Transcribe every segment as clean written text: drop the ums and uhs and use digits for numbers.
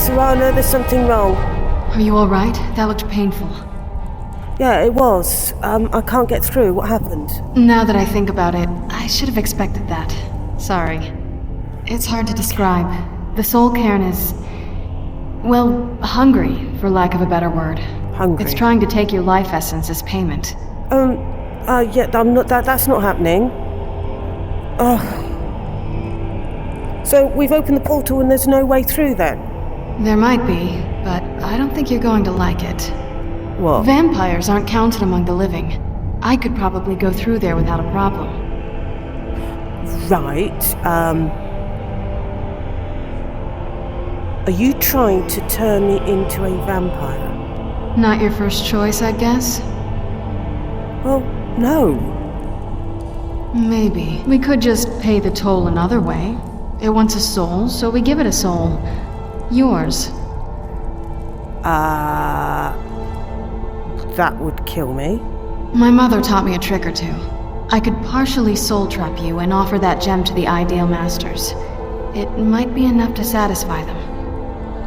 Serana, there's something wrong. Are you alright? That looked painful. Yeah, it was. I can't get through. What happened? Now that I think about it, I should have expected that. Sorry. It's hard to describe. The Soul Cairn is... well, hungry, for lack of a better word. Hungry? It's trying to take your life essence as payment. Yeah, I'm not... That's not happening. So, we've opened the portal and there's no way through then? There might be, but I don't think you're going to like it. What? Vampires aren't counted among the living. I could probably go through there without a problem. Right, are you trying to turn me into a vampire? Not your first choice, I guess? Well, no. Maybe. We could just pay the toll another way. It wants a soul, so we give it a soul. Yours. That would kill me. My mother taught me a trick or two. I could partially soul trap you and offer that gem to the ideal masters. It might be enough to satisfy them.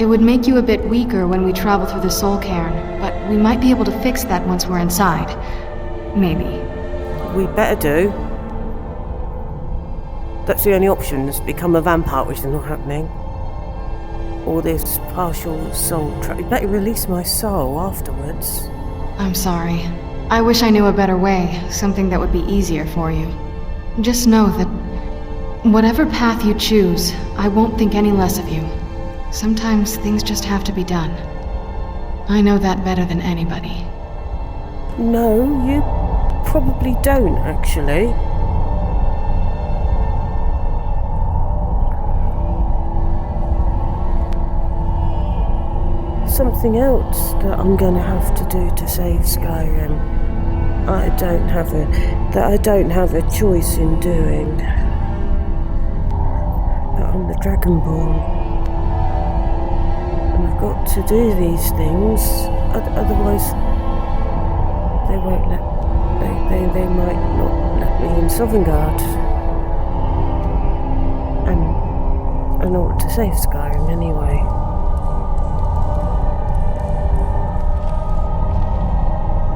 It would make you a bit weaker when we travel through the Soul Cairn, but we might be able to fix that once we're inside. Maybe. We better do. That's the only option, is become a vampire, which is not happening. Or this partial soul trap. You better release my soul afterwards. I'm sorry. I wish I knew a better way, something that would be easier for you. Just know that whatever path you choose, I won't think any less of you. Sometimes things just have to be done. I know that better than anybody. No, you probably don't, actually. Something else that I'm gonna have to do to save Skyrim. I don't have a choice in doing. But I'm the Dragonborn. And I've got to do these things, otherwise they won't let... They might not let me in Sovngarde. And I ought to save Skyrim anyway.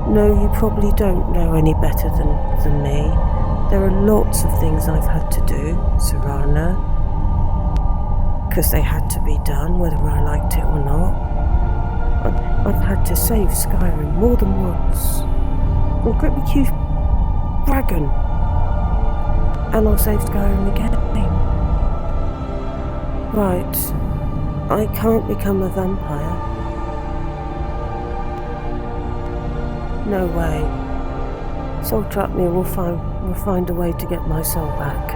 No, you probably don't know any better than me. There are lots of things I've had to do, Serana. Because they had to be done, whether I liked it or not. I've had to save Skyrim more than once. I'll grip a huge dragon. And I'll save Skyrim again. Right. I can't become a vampire. No way. Soul trap me and we'll find a way to get my soul back.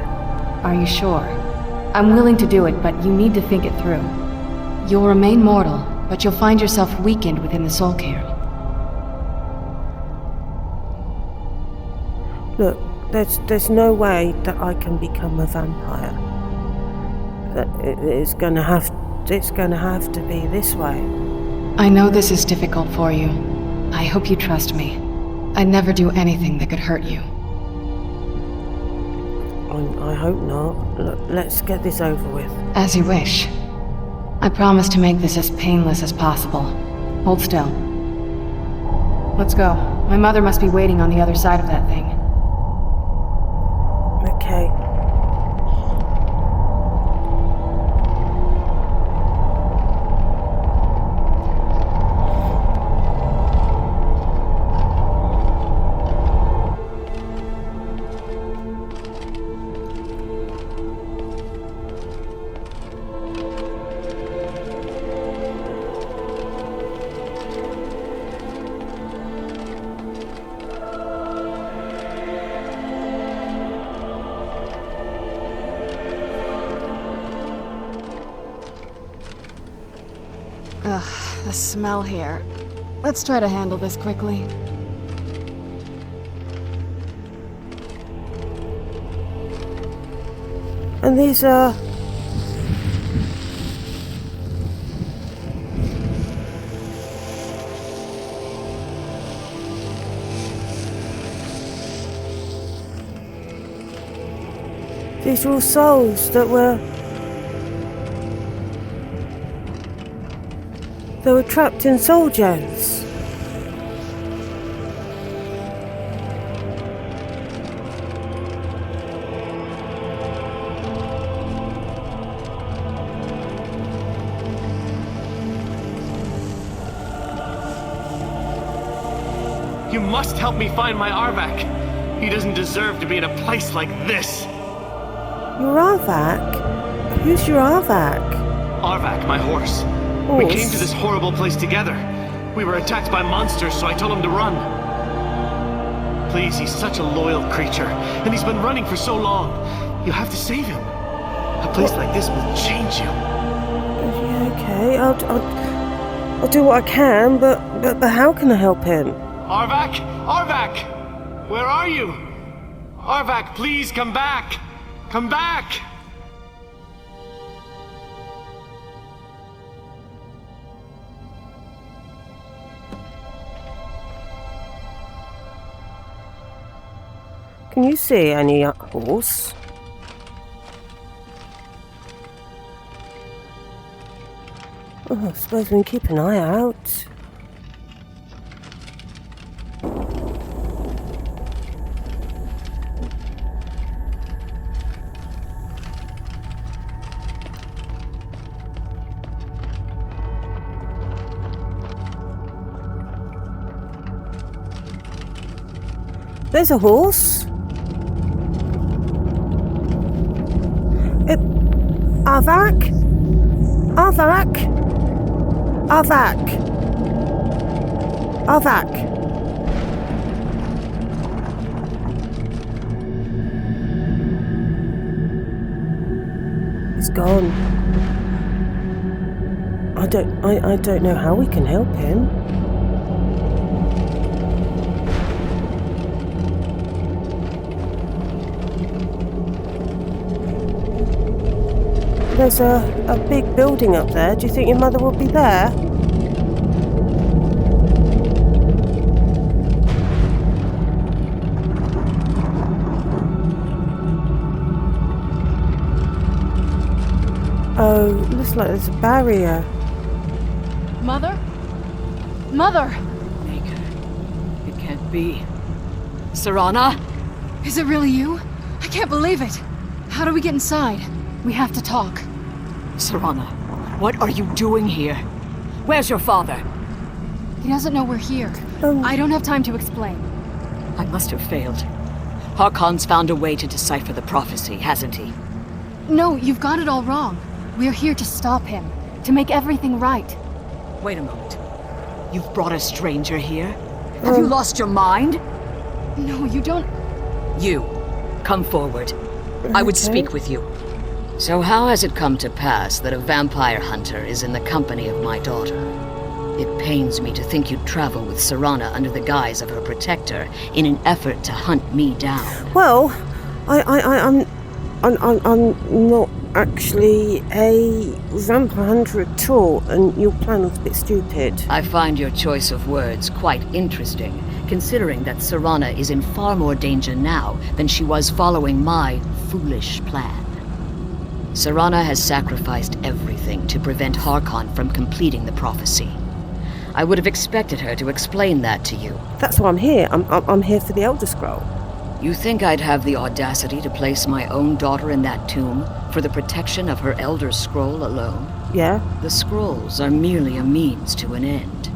Are you sure? I'm willing to do it, but you need to think it through. You'll remain mortal, but you'll find yourself weakened within the Soul Cairn. Look, there's no way that I can become a vampire. It's gonna have to be this way. I know this is difficult for you. I hope you trust me. I'd never do anything that could hurt you. I hope not. Look, let's get this over with. As you wish. I promise to make this as painless as possible. Hold still. Let's go. My mother must be waiting on the other side of that thing. Okay. Ugh, the smell here. Let's try to handle this quickly. And these are... These are all souls that were... They were trapped in soul gems. You must help me find my Arvak. He doesn't deserve to be in a place like this. Your Arvak? Who's your Arvak? Arvak, my horse. We came to this horrible place together. We were attacked by monsters, so I told him to run. Please, he's such a loyal creature, and he's been running for so long. You have to save him. A place like this will change you. Yeah, okay, I'll do what I can, but how can I help him? Arvak! Arvak! Where are you? Arvak, please come back! Come back! Can you see any horse? Oh, I suppose we can keep an eye out. There's a horse. Arvak? Arvak? Arvak? Arvak? He's gone. I don't know how we can help him. There's a big building up there. Do you think your mother will be there? Oh, looks like there's a barrier. Mother? Mother! Maker, it can't be. Serana? Is it really you? I can't believe it. How do we get inside? We have to talk. Serana, what are you doing here? Where's your father? He doesn't know we're here. I don't have time to explain. I must have failed. Harkon's found a way to decipher the prophecy, hasn't he? No, you've got it all wrong. We're here to stop him, to make everything right. Wait a moment. You've brought a stranger here? Have you lost your mind? No, you don't... You, come forward. I would speak with you. So how has it come to pass that a vampire hunter is in the company of my daughter? It pains me to think you'd travel with Serana under the guise of her protector in an effort to hunt me down. Well, I'm not actually a vampire hunter at all, and your plan was a bit stupid. I find your choice of words quite interesting, considering that Serana is in far more danger now than she was following my foolish plan. Serana has sacrificed everything to prevent Harkon from completing the prophecy. I would have expected her to explain that to you. That's why I'm here. I'm here for the Elder Scroll. You think I'd have the audacity to place my own daughter in that tomb for the protection of her Elder Scroll alone? Yeah? The scrolls are merely a means to an end.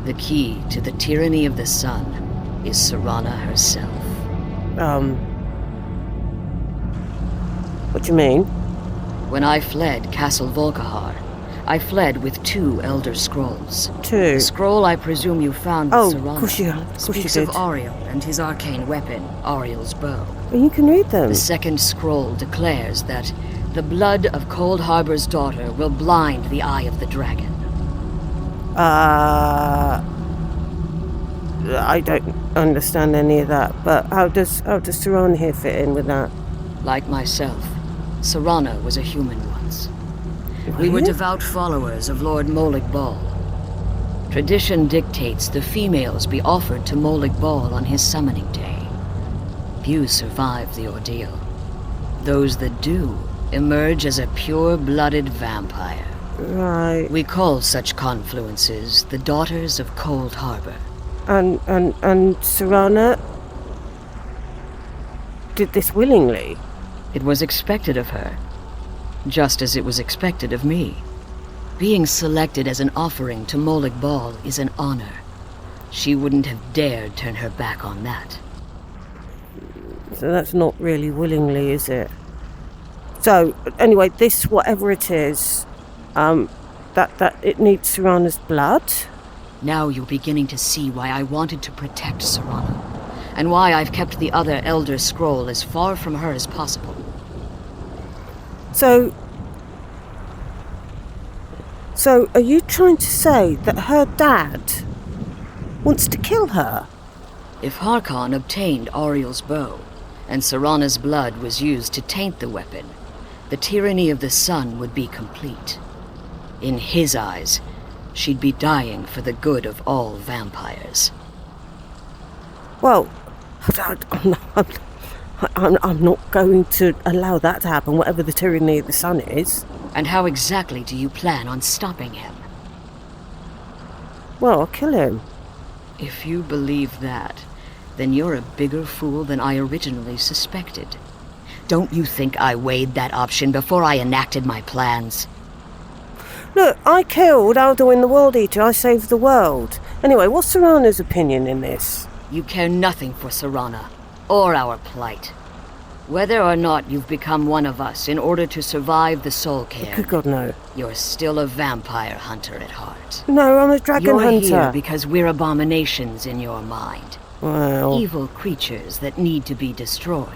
The key to the tyranny of the sun is Serana herself. What do you mean? When I fled Castle Volkihar, I fled with 2 Elder Scrolls. 2? The scroll I presume you found with Serana of course you speaks did. of Ariel and his arcane weapon, Ariel's bow. Well, you can read them. The second scroll declares that the blood of Cold Harbor's daughter will blind the eye of the dragon. I don't understand any of that, but how does Serana here fit in with that? Like myself, Serana was a human once. We were devout followers of Lord Molig Bal. Tradition dictates the females be offered to Molig Bal on his summoning day. Few survive the ordeal. Those that do emerge as a pure-blooded vampire. Right. We call such confluences the Daughters of Cold Harbor. And Serana did this willingly? It was expected of her, just as it was expected of me. Being selected as an offering to Molag Bal is an honor. She wouldn't have dared turn her back on that. So that's not really willingly, is it? So, anyway, this, whatever it is, that it needs Serana's blood? Now you're beginning to see why I wanted to protect Serana, and why I've kept the other Elder Scroll as far from her as possible. So are you trying to say that her dad wants to kill her? If Harkon obtained Auriel's bow, and Serana's blood was used to taint the weapon, the tyranny of the sun would be complete. In his eyes, she'd be dying for the good of all vampires. Well, I'm not going to allow that to happen, whatever the tyranny of the sun is. And how exactly do you plan on stopping him? Well, I'll kill him. If you believe that, then you're a bigger fool than I originally suspected. Don't you think I weighed that option before I enacted my plans? Look, I killed Alduin the World Eater. I saved the world. Anyway, what's Serana's opinion in this? You care nothing for Serana, or our plight. Whether or not you've become one of us in order to survive the Soul Cairn, Good God, no. you're still a vampire hunter at heart. No, I'm a dragon You're hunter. here because we're abominations in your mind. Well... Evil creatures that need to be destroyed.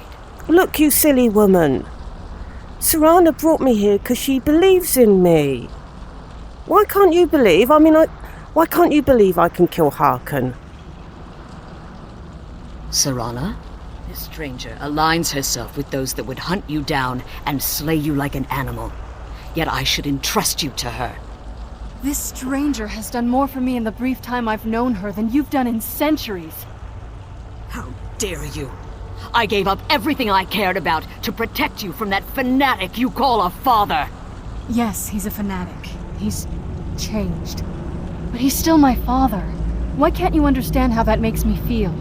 Look, you silly woman. Serana brought me here because she believes in me. Why can't you believe? Why can't you believe I can kill Harkon? Serana? This stranger aligns herself with those that would hunt you down and slay you like an animal. Yet I should entrust you to her. This stranger has done more for me in the brief time I've known her than you've done in centuries. How dare you? I gave up everything I cared about to protect you from that fanatic you call a father. Yes, he's a fanatic. He's changed. But he's still my father. Why can't you understand how that makes me feel?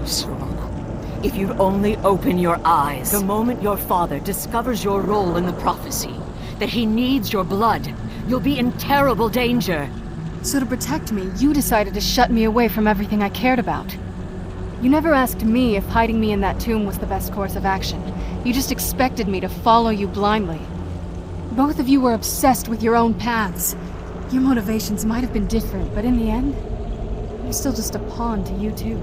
Serana, if you'd only open your eyes. The moment your father discovers your role in the prophecy, that he needs your blood, you'll be in terrible danger. So to protect me, you decided to shut me away from everything I cared about. You never asked me if hiding me in that tomb was the best course of action. You just expected me to follow you blindly. Both of you were obsessed with your own paths. Your motivations might have been different, but in the end, I'm still just a pawn to you too.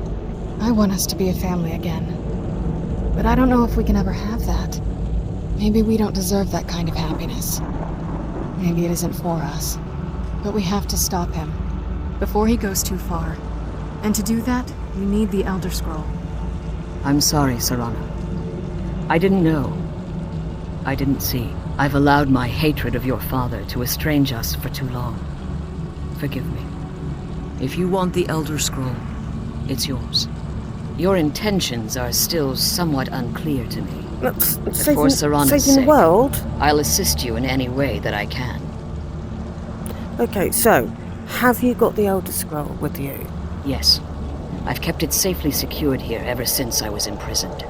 I want us to be a family again. But I don't know if we can ever have that. Maybe we don't deserve that kind of happiness. Maybe it isn't for us. But we have to stop him, before he goes too far. And to do that, we need the Elder Scroll. I'm sorry, Serana. I didn't know. I didn't see. I've allowed my hatred of your father to estrange us for too long. Forgive me. If you want the Elder Scroll, it's yours. Your intentions are still somewhat unclear to me. But for Serana's saving sake, the world? I'll assist you in any way that I can. Okay, so, have you got the Elder Scroll with you? Yes. I've kept it safely secured here ever since I was imprisoned.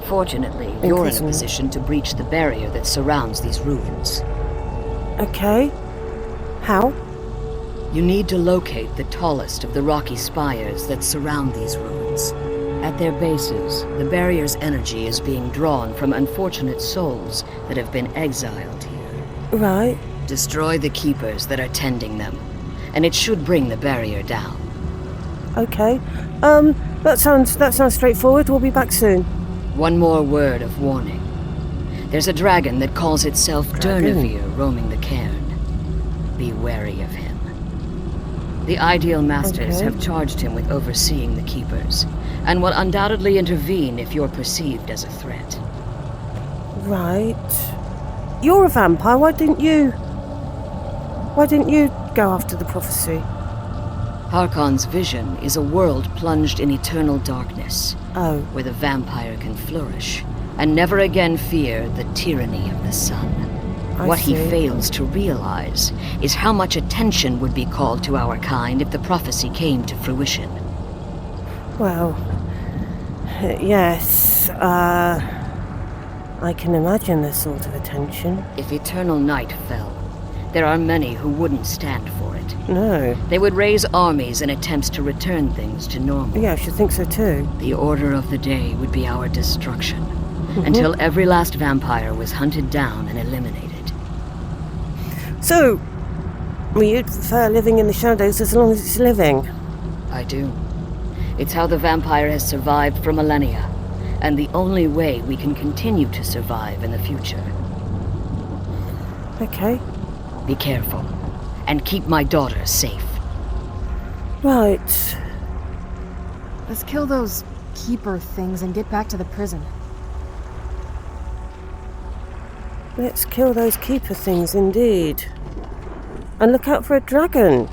Fortunately, you're in a position to breach the barrier that surrounds these ruins. Okay. How? You need to locate the tallest of the rocky spires that surround these ruins. At their bases, the barrier's energy is being drawn from unfortunate souls that have been exiled here. Right. Destroy the keepers that are tending them, and it should bring the barrier down. Okay. That sounds straightforward. We'll be back soon. One more word of warning. There's a dragon that calls itself Durnevere roaming the cairn. Be wary of him. The Ideal Masters have charged him with overseeing the keepers, and will undoubtedly intervene if you're perceived as a threat. Right. You're a vampire. Why didn't you go after the prophecy? Harkon's vision is a world plunged in eternal darkness, Oh. where the vampire can flourish, and never again fear the tyranny of the sun. What he see. fails to realize is how much attention would be called to our kind if the prophecy came to fruition. Well, yes, I can imagine the sort of attention. If eternal night fell, there are many who wouldn't stand for it. No. They would raise armies in attempts to return things to normal. Yeah, I should think so too. The order of the day would be our destruction, until every last vampire was hunted down and eliminated. So, you'd prefer living in the shadows as long as it's living? I do. It's how the vampire has survived for millennia, and the only way we can continue to survive in the future. Okay. Be careful, and keep my daughter safe. Right. Let's kill those keeper things and get back to the prison. Let's kill those keeper things indeed. And look out for a dragon.